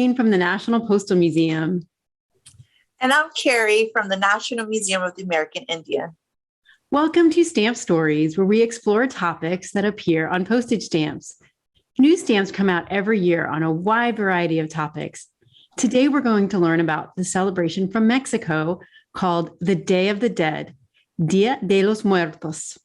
Jane from the National Postal Museum. And I'm Carrie from the National Museum of the American Indian. Welcome to Stamp Stories, where we explore topics that appear on postage stamps. New stamps come out every year on a wide variety of topics. Today, we're going to learn about the celebration from Mexico called the Day of the Dead, Dia de los Muertos.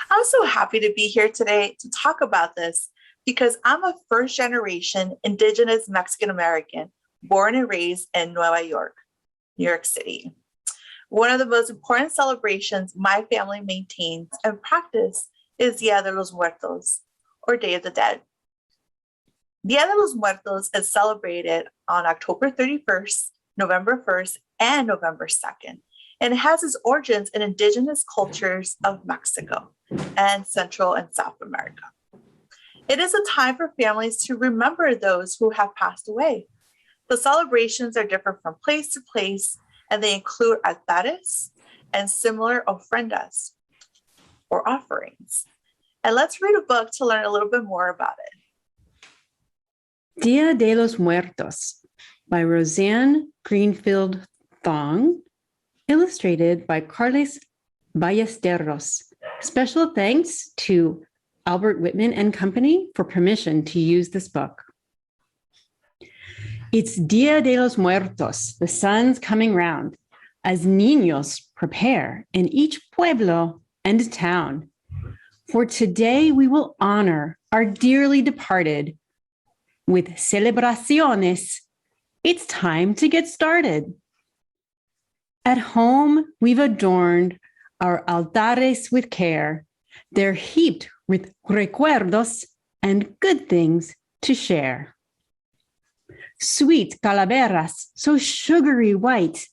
I'm so happy to be here today to talk about this because I'm a first-generation Indigenous Mexican American born and raised in New York City. One of the most important celebrations my family maintains and practice is Dia de los Muertos, or Day of the Dead. Dia de los Muertos is celebrated on October 31st, November 1st, and November 2nd, and it has its origins in indigenous cultures of Mexico and Central and South America. It is a time for families to remember those who have passed away. The celebrations are different from place to place, and they include altares and similar ofrendas, or offerings. And let's read a book to learn a little bit more about it. Dia de los Muertos by Roseanne Greenfield Thong, illustrated by Carles Ballesteros. Special thanks to Albert Whitman and Company for permission to use this book. It's Dia de los Muertos, the sun's coming round, as niños prepare in each pueblo and town. For today we will honor our dearly departed with celebraciones. It's time to get started. At home, we've adorned our altares with care. They're heaped with recuerdos and good things to share. Sweet calaveras, so sugary white,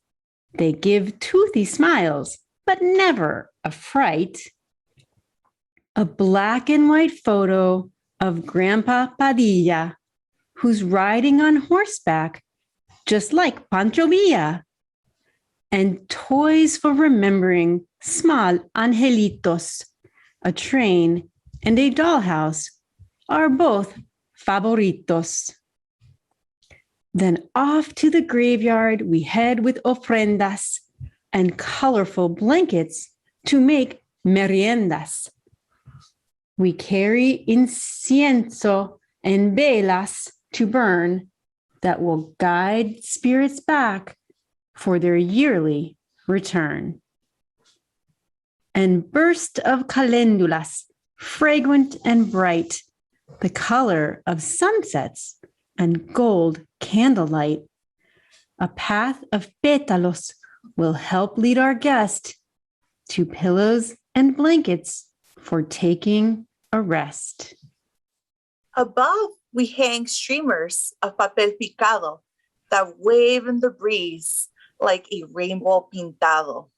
they give toothy smiles, but never a fright. A black and white photo of Grandpa Padilla, who's riding on horseback, just like Pancho Villa. And toys for remembering small angelitos, a train and a dollhouse are both favoritos. Then off to the graveyard we head with ofrendas and colorful blankets to make meriendas. We carry incienso and velas to burn that will guide spirits back for their yearly return. And burst of calendulas, fragrant and bright, the color of sunsets and gold candlelight. A path of pétalos will help lead our guest to pillows and blankets for taking a rest. Above, we hang streamers of papel picado that wave in the breeze like a rainbow pintado.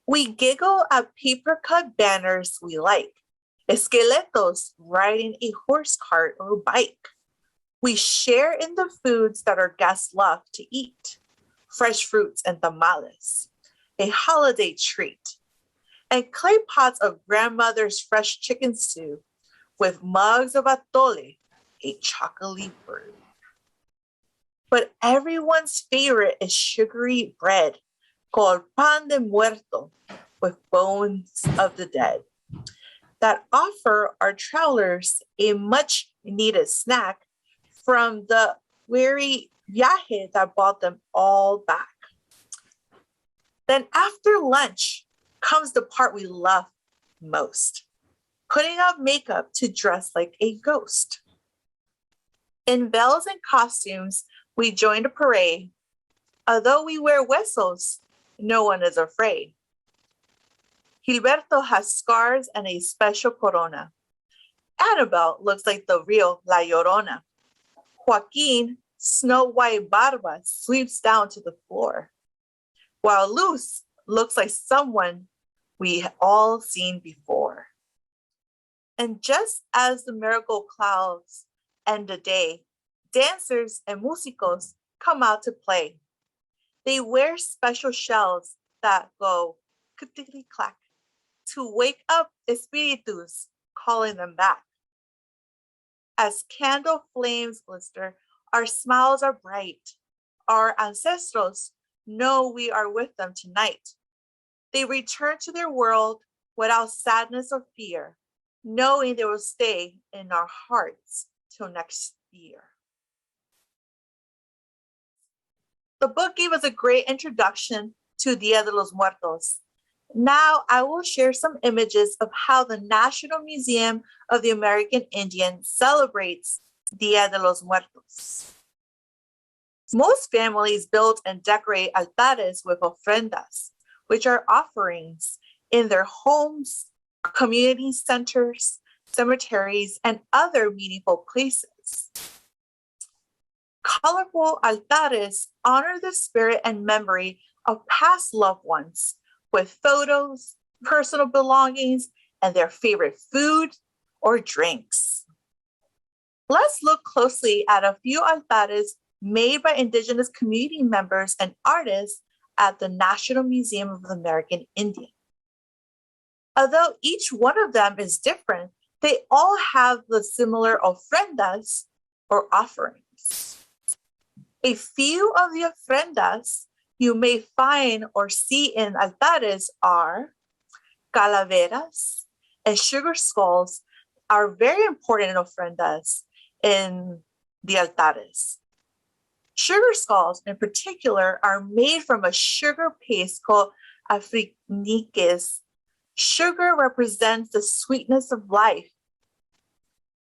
We giggle at paper cut banners we like, esqueletos riding a horse cart or bike. We share in the foods that our guests love to eat, fresh fruits and tamales, a holiday treat, and clay pots of grandmother's fresh chicken stew with mugs of atole, a chocolatey brew. But everyone's favorite is sugary bread called pan de muerto, with bones of the dead, that offer our travelers a much needed snack from the weary viaje that brought them all back. Then after lunch comes the part we love most, putting on makeup to dress like a ghost. In bells and costumes, we join the parade. Although we wear huesos, no one is afraid. Gilberto has scars and a special corona. Annabelle looks like the real La Llorona. Joaquin, snow white barba sweeps down to the floor, while Luz looks like someone we all seen before. And just as the miracle clouds end the day, dancers and musicos come out to play. They wear special shells that go clickety-clack to wake up espíritus, calling them back. As candle flames glister, our smiles are bright. Our ancestors know we are with them tonight. They return to their world without sadness or fear, knowing they will stay in our hearts till next year. The book gave us a great introduction to Dia de los Muertos. Now I will share some images of how the National Museum of the American Indian celebrates Dia de los Muertos. Most families build and decorate altares with ofrendas, which are offerings in their homes, community centers, cemeteries, and other meaningful places. Colorful altares honor the spirit and memory of past loved ones with photos, personal belongings, and their favorite food or drinks. Let's look closely at a few altares made by Indigenous community members and artists at the National Museum of the American Indian. Although each one of them is different, they all have the similar ofrendas or offerings. A few of the ofrendas you may find or see in altares are calaveras and sugar skulls are very important in ofrendas in the altares. Sugar skulls in particular are made from a sugar paste called afriniques. Sugar represents the sweetness of life.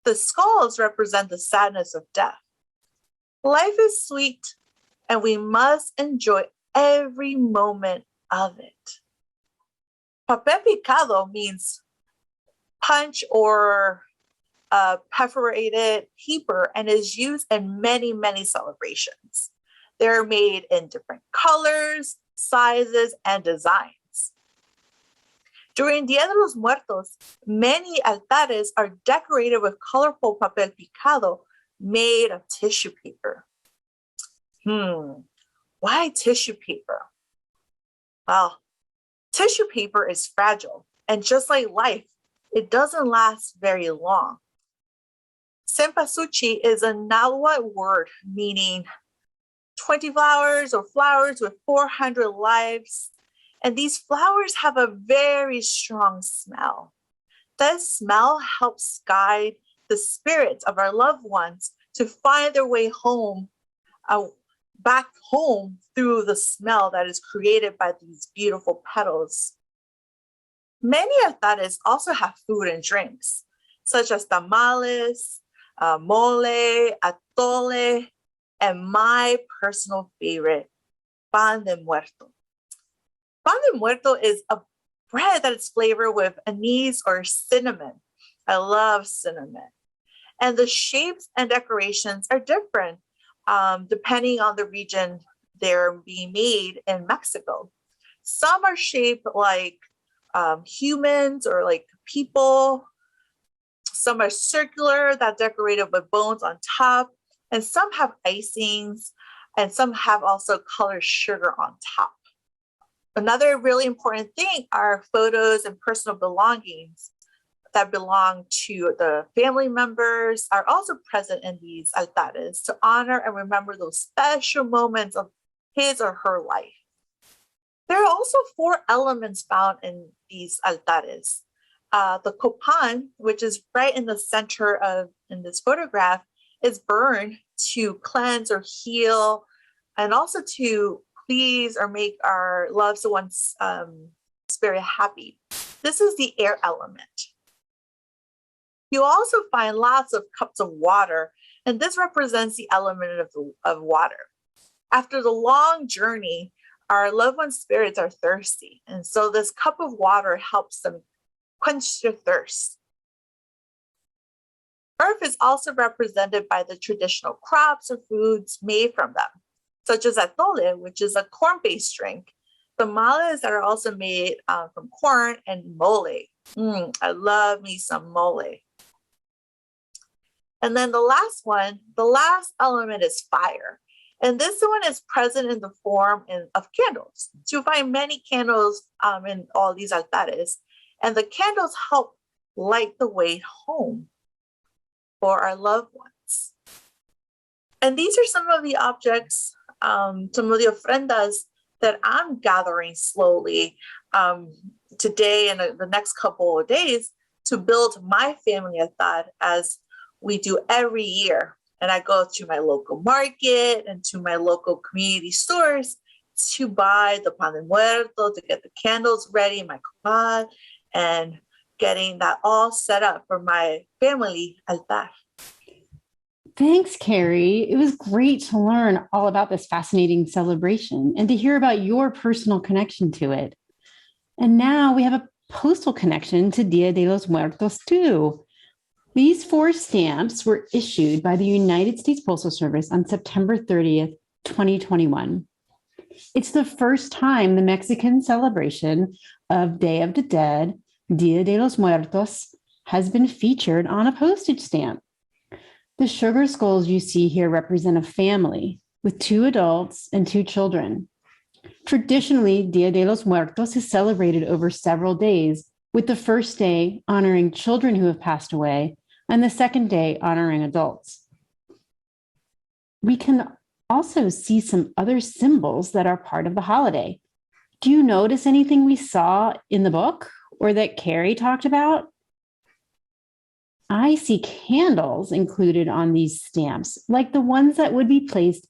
The skulls represent the sadness of death. Life is sweet, and we must enjoy every moment of it. Papel picado means punch or perforated paper and is used in many, many celebrations. They're made in different colors, sizes, and designs. During Dia de los Muertos, many altares are decorated with colorful papel picado made of tissue paper. Why tissue paper? Well, tissue paper is fragile, and just like life, it doesn't last very long. Cempasúchil is a Nahuatl word meaning 20 flowers or flowers with 400 lives. And these flowers have a very strong smell. That smell helps guide the spirits of our loved ones to find their way home, back home through the smell that is created by these beautiful petals. Many altares also have food and drinks, such as tamales, mole, atole, and my personal favorite, pan de muerto. Pan de muerto is a bread that is flavored with anise or cinnamon. I love cinnamon. And the shapes and decorations are different depending on the region they're being made in Mexico. Some are shaped like humans or like people. Some are circular, that decorated with bones on top. And some have icings, and some have also colored sugar on top. Another really important thing are photos and personal belongings that belong to the family members are also present in these altares to honor and remember those special moments of his or her life. There are also 4 elements found in these altares. The copan, which is right in the center in this photograph, is burned to cleanse or heal, and also to please or make our loved one's spirit happy. This is the air element. You also find lots of cups of water, and this represents the element of water. After the long journey, our loved one's spirits are thirsty, and so this cup of water helps them quench their thirst. Earth is also represented by the traditional crops or foods made from them, such as atole, which is a corn-based drink, tamales that are also made from corn, and mole. I love me some mole. And then the last element is fire. And this one is present in the form of candles. So you find many candles in all these altares, and the candles help light the way home. for our loved ones. And these are some of the objects, some of the ofrendas that I'm gathering slowly today and the next couple of days to build my family altar as we do every year. And I go to my local market and to my local community stores to buy the pan de muerto, to get the candles ready, my copal, and getting that all set up for my family altar. Thanks, Carrie. It was great to learn all about this fascinating celebration and to hear about your personal connection to it. And now we have a postal connection to Dia de los Muertos too. These 4 stamps were issued by the United States Postal Service on September 30th, 2021. It's the first time the Mexican celebration of Day of the Dead, Dia de los Muertos, has been featured on a postage stamp. The sugar skulls you see here represent a family with 2 adults and 2 children. Traditionally, Dia de los Muertos is celebrated over several days, with the first day honoring children who have passed away and the second day honoring adults. We can also see some other symbols that are part of the holiday. Do you notice anything we saw in the book or that Carrie talked about? I see candles included on these stamps, like the ones that would be placed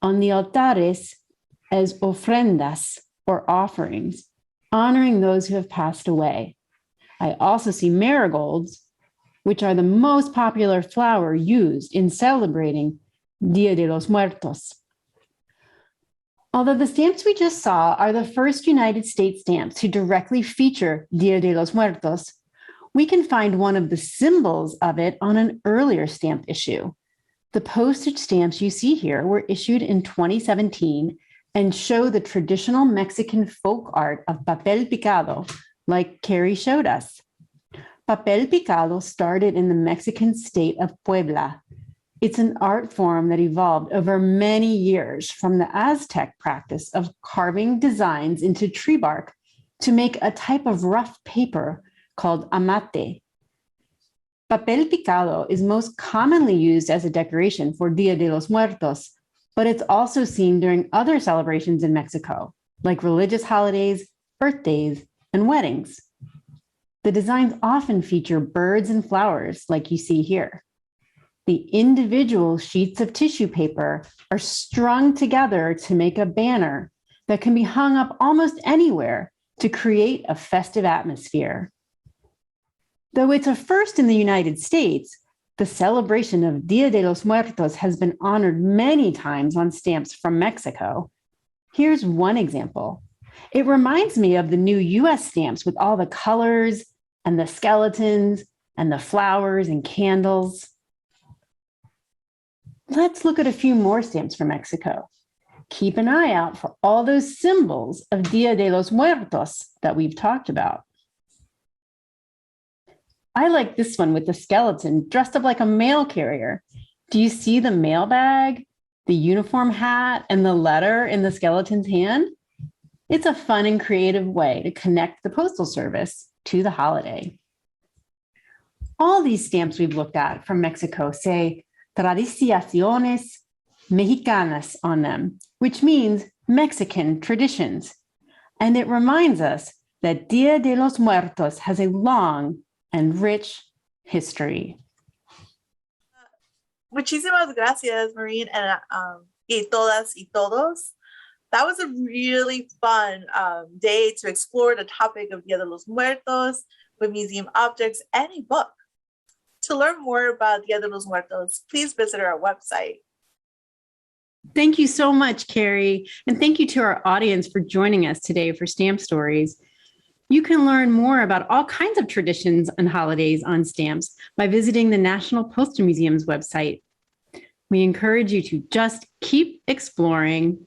on the altares as ofrendas, or offerings, honoring those who have passed away. I also see marigolds, which are the most popular flower used in celebrating Dia de los Muertos. Although the stamps we just saw are the first United States stamps to directly feature Dia de los Muertos, we can find one of the symbols of it on an earlier stamp issue. The postage stamps you see here were issued in 2017 and show the traditional Mexican folk art of papel picado, like Carrie showed us. Papel picado started in the Mexican state of Puebla. It's an art form that evolved over many years from the Aztec practice of carving designs into tree bark to make a type of rough paper called amate. Papel picado is most commonly used as a decoration for Dia de los Muertos, but it's also seen during other celebrations in Mexico, like religious holidays, birthdays, and weddings. The designs often feature birds and flowers, like you see here. The individual sheets of tissue paper are strung together to make a banner that can be hung up almost anywhere to create a festive atmosphere. Though it's a first in the United States, the celebration of Dia de los Muertos has been honored many times on stamps from Mexico. Here's one example. It reminds me of the new US stamps with all the colors and the skeletons and the flowers and candles. Let's look at a few more stamps from Mexico. Keep an eye out for all those symbols of Dia de los Muertos that we've talked about. I like this one with the skeleton dressed up like a mail carrier. Do you see the mail bag, the uniform hat, and the letter in the skeleton's hand? It's a fun and creative way to connect the Postal Service to the holiday. All these stamps we've looked at from Mexico say Tradiciones Mexicanas on them, which means Mexican traditions. And it reminds us that Dia de los Muertos has a long and rich history. Muchísimas gracias, Maureen, and y todas y todos. That was a really fun day to explore the topic of Dia de los Muertos with museum objects and a book. To learn more about Dia de los Muertos, please visit our website. Thank you so much, Carrie. And thank you to our audience for joining us today for Stamp Stories. You can learn more about all kinds of traditions and holidays on stamps by visiting the National Postal Museum's website. We encourage you to just keep exploring